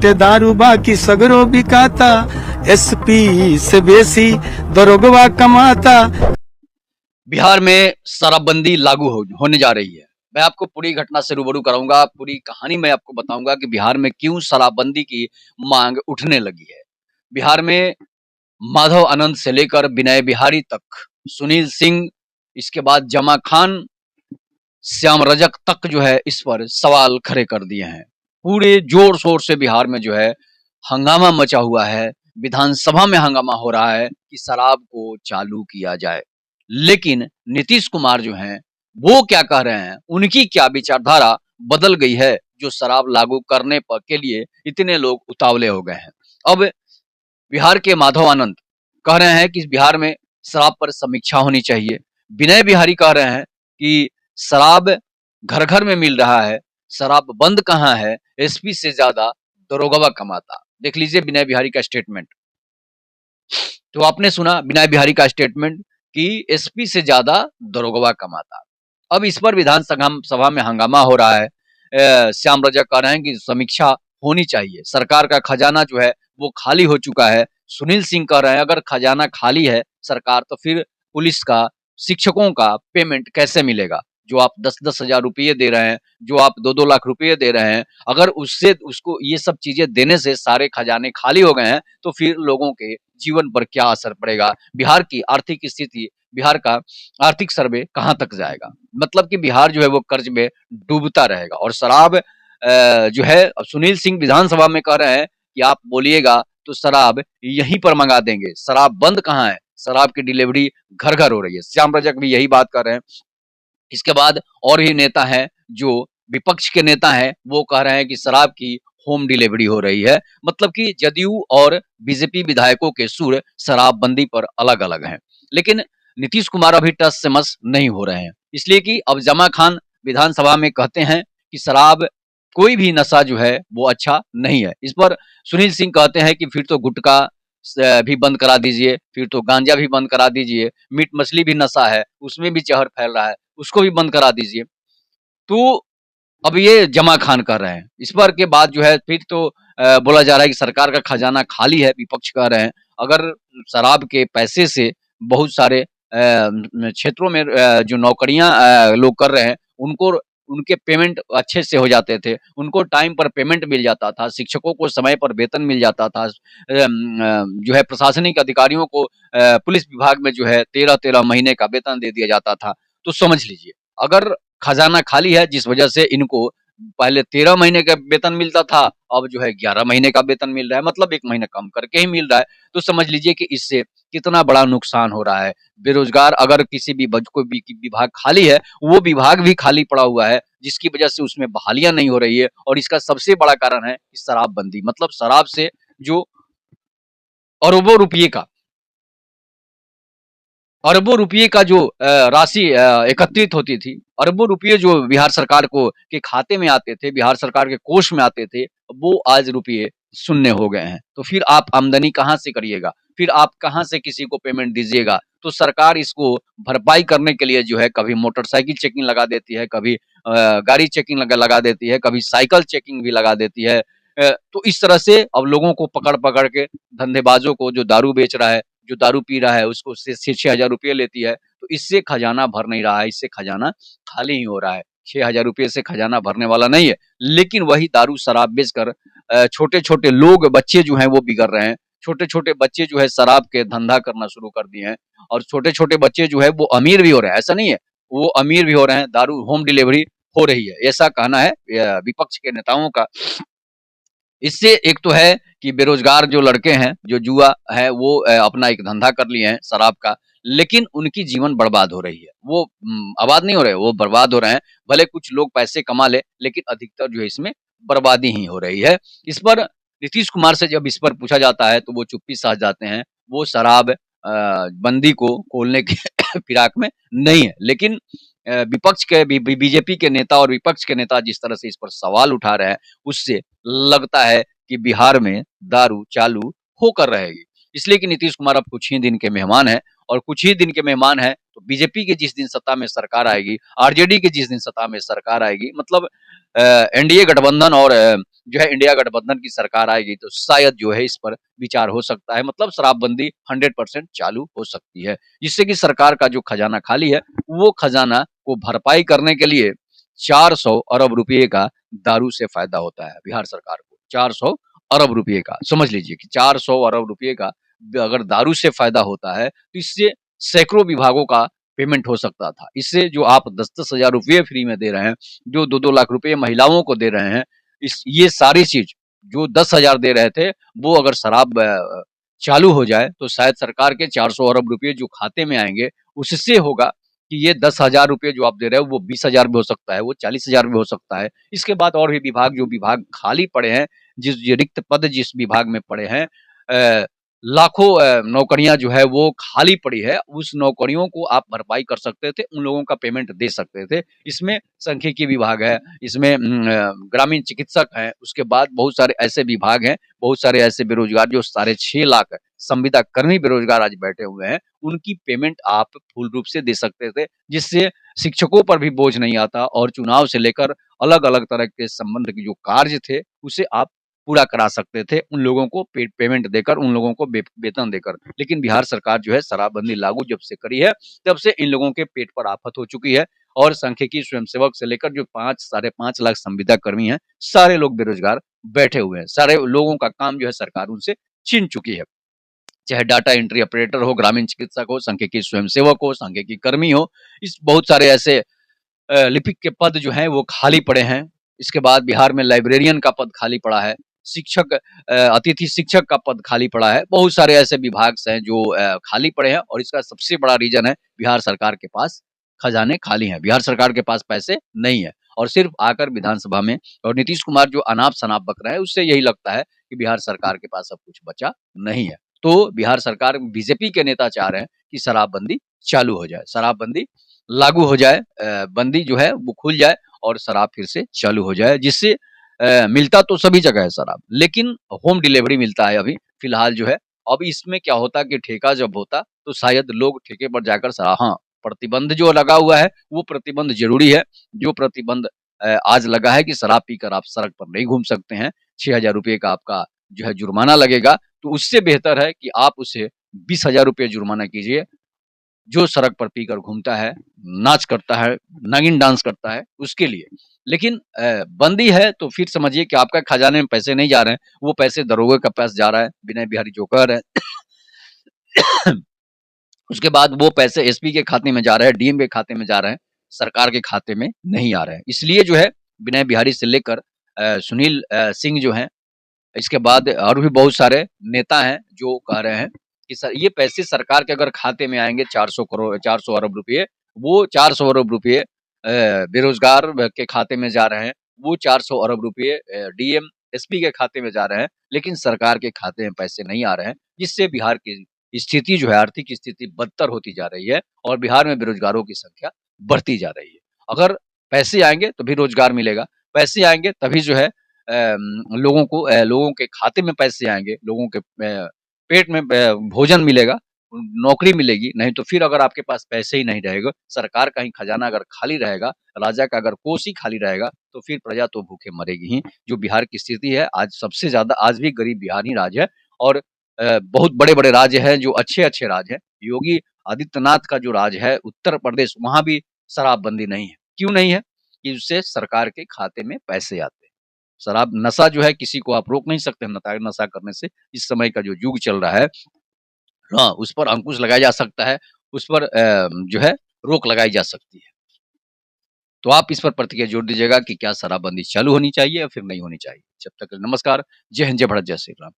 बाटे दारू बाकी सगरो बिकाता, एसपी से बेसी दरोगवा कमाता। बिहार में शराबबंदी लागू होने जा रही है। मैं आपको पूरी घटना से रूबरू कराऊंगा, पूरी कहानी मैं आपको बताऊंगा कि बिहार में क्यों शराबबंदी की मांग उठने लगी है। बिहार में माधव आनंद से लेकर विनय बिहारी तक, सुनील सिंह, इसके बाद जमा खान, श्याम रजक तक जो है इस पर सवाल खड़े कर दिए हैं। पूरे जोर शोर से बिहार में जो है हंगामा मचा हुआ है। विधानसभा में हंगामा हो रहा है कि शराब को चालू किया जाए। लेकिन नीतीश कुमार जो हैं वो क्या कह रहे हैं, उनकी क्या विचारधारा बदल गई है जो शराब लागू करने पर के लिए इतने लोग उतावले हो गए हैं। अब बिहार के माधव आनंद कह रहे हैं कि बिहार में शराब पर समीक्षा होनी चाहिए। विनय बिहारी कह रहे हैं कि शराब घर घर में मिल रहा है, शराब बंद कहाँ है, एसपी से ज्यादा दरोगवा कमाता। देख लीजिए विनय बिहारी का स्टेटमेंट। तो आपने सुना विनय बिहारी का स्टेटमेंट कि एसपी से ज्यादा दरोगवा कमाता। अब इस पर विधान सभा में हंगामा हो रहा है। श्याम रजक कह रहे हैं कि समीक्षा होनी चाहिए, सरकार का खजाना जो है वो खाली हो चुका है। सुनील सिंह कह रहे हैं अगर खजाना खाली है सरकार तो फिर पुलिस का, शिक्षकों का पेमेंट कैसे मिलेगा? जो आप 10-10 हजार रुपये दे रहे हैं, जो आप 2-2 लाख रुपये दे रहे हैं, अगर उससे उसको ये सब चीजें देने से सारे खजाने खाली हो गए हैं तो फिर लोगों के जीवन पर क्या असर पड़ेगा? बिहार की आर्थिक स्थिति, बिहार का आर्थिक सर्वे कहाँ तक जाएगा? मतलब कि बिहार जो है वो कर्ज में डूबता रहेगा। और शराब जो है, सुनील सिंह विधानसभा में कह रहे हैं कि आप बोलिएगा तो शराब यहीं पर मंगा देंगे। शराब बंद कहाँ है? शराब की डिलीवरी घर घर हो रही है। श्याम रजक भी यही बात कर रहे हैं। इसके बाद और ही नेता हैं जो विपक्ष के नेता हैं, वो कह रहे हैं कि शराब की होम डिलीवरी हो रही है। मतलब कि जदयू और बीजेपी विधायकों के सुर शराबबंदी पर अलग अलग हैं। लेकिन नीतीश कुमार अभी टस से मस नहीं हो रहे हैं, इसलिए कि अब जमा खान विधानसभा में कहते हैं कि शराब कोई भी नशा जो है वो अच्छा नहीं है। इस पर सुनील सिंह कहते हैं कि फिर तो गुटखा भी बंद करा दीजिए, फिर तो गांजा भी बंद करा दीजिए, मीट मछली भी नशा है, उसमें भी जहर फैल रहा है, उसको भी बंद करा दीजिए। तो अब ये जमा खान कर रहे हैं। इस पर के बाद जो है फिर तो बोला जा रहा है कि सरकार का खजाना खाली है। विपक्ष कह रहे हैं अगर शराब के पैसे से बहुत सारे क्षेत्रों में जो नौकरियां लोग कर रहे हैं उनको, उनके पेमेंट अच्छे से हो जाते थे, उनको टाइम पर पेमेंट मिल जाता था, शिक्षकों को समय पर वेतन मिल जाता था, जो है प्रशासनिक अधिकारियों को पुलिस विभाग में जो है 13-13 महीने का वेतन दे दिया जाता था। तो समझ लीजिए अगर खजाना खाली है जिस वजह से इनको पहले 13 महीने का वेतन मिलता था, अब जो है 11 महीने का वेतन मिल रहा है, मतलब 1 महीना कम करके ही मिल रहा है। तो समझ लीजिए कि इससे कितना बड़ा नुकसान हो रहा है। बेरोजगार अगर किसी भी कोई भी विभाग खाली है, वो विभाग भी खाली पड़ा हुआ है, जिसकी वजह से उसमें बहालियां नहीं हो रही है। और इसका सबसे बड़ा कारण है शराबबंदी। मतलब शराब से जो अरबों रुपये का जो राशि एकत्रित होती थी, अरबों रुपये जो बिहार सरकार को के खाते में आते थे, बिहार सरकार के कोष में आते थे, वो आज रुपये शून्य हो गए हैं। तो फिर आप आमदनी कहाँ से करिएगा? फिर आप कहाँ से किसी को पेमेंट दीजिएगा? तो सरकार इसको भरपाई करने के लिए जो है कभी मोटरसाइकिल चेकिंग लगा देती है, कभी गाड़ी चेकिंग लगा देती है, कभी साइकिल चेकिंग भी लगा देती है। तो इस तरह से अब लोगों को पकड़-पकड़ के, धंधेबाजों को, जो दारू बेच रहा है, जो दारू पी रहा है, उसको से 6,000 रुपये लेती है। तो इससे खजाना भर नहीं रहा है, इससे खजाना खाली ही हो रहा है। 6,000 रुपये से खजाना भरने वाला नहीं है। लेकिन वही दारू शराब बेचकर छोटे-छोटे लोग, बच्चे जो हैं वो बिगड़ रहे हैं। छोटे-छोटे बच्चे जो है शराब के धंधा करना शुरू कर दिए हैं और छोटे-छोटे बच्चे जो है वो अमीर भी हो रहे हैं। ऐसा नहीं है, वो अमीर भी हो रहे हैं, दारू होम डिलीवरी हो रही है। ऐसा कहना है विपक्ष के नेताओं का। इससे एक तो है कि बेरोजगार जो लड़के हैं, जो जुआ है, वो अपना एक धंधा कर लिए हैं शराब का, लेकिन उनकी जीवन बर्बाद हो रही है। वो आबाद नहीं हो रहे, वो बर्बाद हो रहे हैं। भले कुछ लोग पैसे कमा ले, लेकिन अधिकतर जो है इसमें बर्बादी ही हो रही है। इस पर नीतीश कुमार से जब इस पर पूछा जाता है, तो वो चुप्पी साध जाते हैं। वो शराब बंदी को खोलने के फिराक में नहीं है। लेकिन विपक्ष के बीजेपी के नेता और विपक्ष के नेता जिस तरह से इस पर सवाल उठा रहे हैं, उससे लगता है कि बिहार में दारू चालू होकर रहेगी। इसलिए कि नीतीश कुमार अब कुछ ही दिन के मेहमान हैं और कुछ ही दिन के मेहमान हैं तो बीजेपी के जिस दिन सत्ता में सरकार आएगी, आरजेडी के जिस दिन सत्ता में सरकार आएगी, मतलब एनडीए गठबंधन और जो है इंडिया गठबंधन की सरकार आएगी तो शायद जो है इस पर विचार हो सकता है, मतलब शराबबंदी 100% चालू हो सकती है। जिससे कि सरकार का जो खजाना खाली है, वो खजाना को भरपाई करने के लिए 400 अरब रुपए का दारू से फ़ायदा होता है बिहार सरकार को। 400 अरब रुपए का, समझ लीजिए कि 400 अरब रुपए का अगर दारू से फ़ायदा होता है, तो इससे सैकड़ों विभागों का पेमेंट हो सकता था। इससे जो आप 10-10 हज़ार रुपए फ्री में दे रहे हैं, जो 2-2 लाख रुपए महिलाओं को दे रहे हैं, इस ये सारी चीज़ जो 10,000 दे रहे थे, वो अगर शराब चालू हो जाए, तो शायद सरकार के 400 अरब रुपए जो खाते में आएँगे, उससे होगा कि ये 10,000 रुपए जो आप दे रहे हो, वो 20,000 भी हो सकता है, वो 40,000 भी हो सकता है। इसके बाद और भी विभाग जो विभाग खाली पड़े हैं, जिस ये रिक्त पद जिस विभाग में पड़े हैं अ, लाखों नौकरियाँ जो है वो खाली पड़ी है, उस नौकरियों को आप भरपाई कर सकते थे, उन लोगों का पेमेंट दे सकते थे। इसमें सांख्यिकी विभाग है, इसमें ग्रामीण चिकित्सक हैं, उसके बाद बहुत सारे ऐसे विभाग हैं, बहुत सारे ऐसे बेरोज़गार जो साढ़े 6 लाख संविदा कर्मी बेरोज़गार आज बैठे हुए हैं, उनकी पेमेंट आप पूर्ण रूप से दे सकते थे, जिससे शिक्षकों पर भी बोझ नहीं आता और चुनाव से लेकर अलग-अलग तरह के संबंध के जो कार्य थे, उसे आप पूरा करा सकते थे, उन लोगों को पेमेंट देकर, उन लोगों को वेतन देकर। लेकिन बिहार सरकार जो है शराबबंदी लागू जब से करी है, तब से इन लोगों के पेट पर आफत हो चुकी है और सांख्यिकी स्वयंसेवक से लेकर जो 5 साढ़े 5 लाख संविदा कर्मी हैं, सारे लोग बेरोज़गार बैठे हुए हैं। सारे लोगों का काम जो है सरकार उनसे छीन चुकी है। चाहे डाटा एंट्री ऑपरेटर हो, ग्रामीण चिकित्सक हो, सांख्यिकी स्वयंसेवक हो, सांख्यिकी कर्मी हो, इस बहुत सारे ऐसे लिपिक के पद जो हैं वो खाली पड़े हैं। इसके बाद बिहार में लाइब्रेरियन का पद खाली पड़ा है। शिक्षक अतिथि शिक्षक का पद खाली पड़ा है। बहुत सारे ऐसे विभाग हैं जो खाली पड़े हैं और इसका सबसे बड़ा रीज़न है बिहार सरकार के पास खजाने खाली हैं। बिहार सरकार के पास पैसे नहीं है और सिर्फ़ आकर विधानसभा में और नीतीश कुमार जो अनाप-शनाप बक रहे हैं, उससे यही लगता है कि बिहार सरकार के पास अब कुछ बचा नहीं है। तो बिहार सरकार बीजेपी के नेता चाह रहे हैं कि शराबबंदी चालू हो जाए। शराबबंदी लागू हो जाए बंदी जो है वो खुल जाए और शराब फिर से चालू हो जाए जिससे मिलता तो सभी जगह है शराब, लेकिन होम डिलीवरी मिलता है अभी फिलहाल जो है। अब इसमें क्या होता कि ठेका जब होता तो शायद लोग ठेके पर जाकर हाँ, प्रतिबंध जो लगा हुआ है वो प्रतिबंध ज़रूरी है। जो प्रतिबंध आज लगा है कि शराब पीकर आप सड़क पर नहीं घूम सकते हैं, 6,000 रुपए का आपका जो है जुर्माना लगेगा, तो उससे बेहतर है कि आप उसे 20,000 रुपए जुर्माना कीजिए जो सड़क पर पीकर घूमता है, नाच करता है, नागिन डांस करता है, उसके लिए। लेकिन बंदी है तो फिर समझिए कि आपका खजाने में पैसे नहीं जा रहे हैं, वो पैसे दरोगा के पास जा रहा है, विनय बिहारी जो कह रहे हैं। उसके बाद वो पैसे एसपी के खाते में जा रहे हैं, डीएम के खाते में जा रहे हैं, सरकार के खाते में नहीं आ रहे हैं। इसलिए जो है विनय बिहारी से लेकर सुनील सिंह जो हैं इसके बाद और भी बहुत सारे नेता हैं जो कह रहे हैं कि सर ये पैसे सरकार के अगर खाते में आएँगे 400 अरब रुपए, वो 400 अरब रुपए बेरोज़गार के खाते में जा रहे हैं। वो 400 अरब रुपए डीएम, एसपी के खाते में जा रहे हैं, लेकिन सरकार के खाते में पैसे नहीं आ रहे हैं, जिससे बिहार की स्थिति जो है आर्थिक स्थिति बदतर होती जा रही है और बिहार में बेरोज़गारों की संख्या बढ़ती जा रही है। अगर पैसे आएँगे तभी रोज़गार मिलेगा, पैसे आएँगे तभी जो है लोगों के खाते में पैसे आएँगे, लोगों के पेट में भोजन मिलेगा, नौकरी मिलेगी, नहीं तो फिर अगर आपके पास पैसे ही नहीं रहेगा, सरकार का ही खजाना अगर खाली रहेगा, राजा का अगर कोष ही खाली रहेगा, तो फिर प्रजा तो भूखे मरेगी ही। जो बिहार की स्थिति है, आज सबसे ज़्यादा आज भी गरीब बिहार ही राज्य है और बहुत बड़े-बड़े राज्य हैं, जो अच्छे-अच्छे राज्य हैं। योगी आदित्यनाथ का जो राज्य है, उत्तर प्रदेश, वहाँ भी शराबबंदी नहीं है। क्यों नहीं है? कि उससे सरकार के खाते में पैसे आते हैं। शराब नशा जो है किसी को आप रोक नहीं सकते नशा करने से। इस समय का जो युग चल रहा है हाँ, उस पर अंकुश लगाया जा सकता है, उस पर जो है रोक लगाई जा सकती है। तो आप इस पर प्रतिक्रिया ज़रूर दीजिएगा कि क्या शराबबंदी चालू होनी चाहिए या फिर नहीं होनी चाहिए? जब तक के लिए नमस्कार। जय हिंद, जय भारत, जय श्री राम।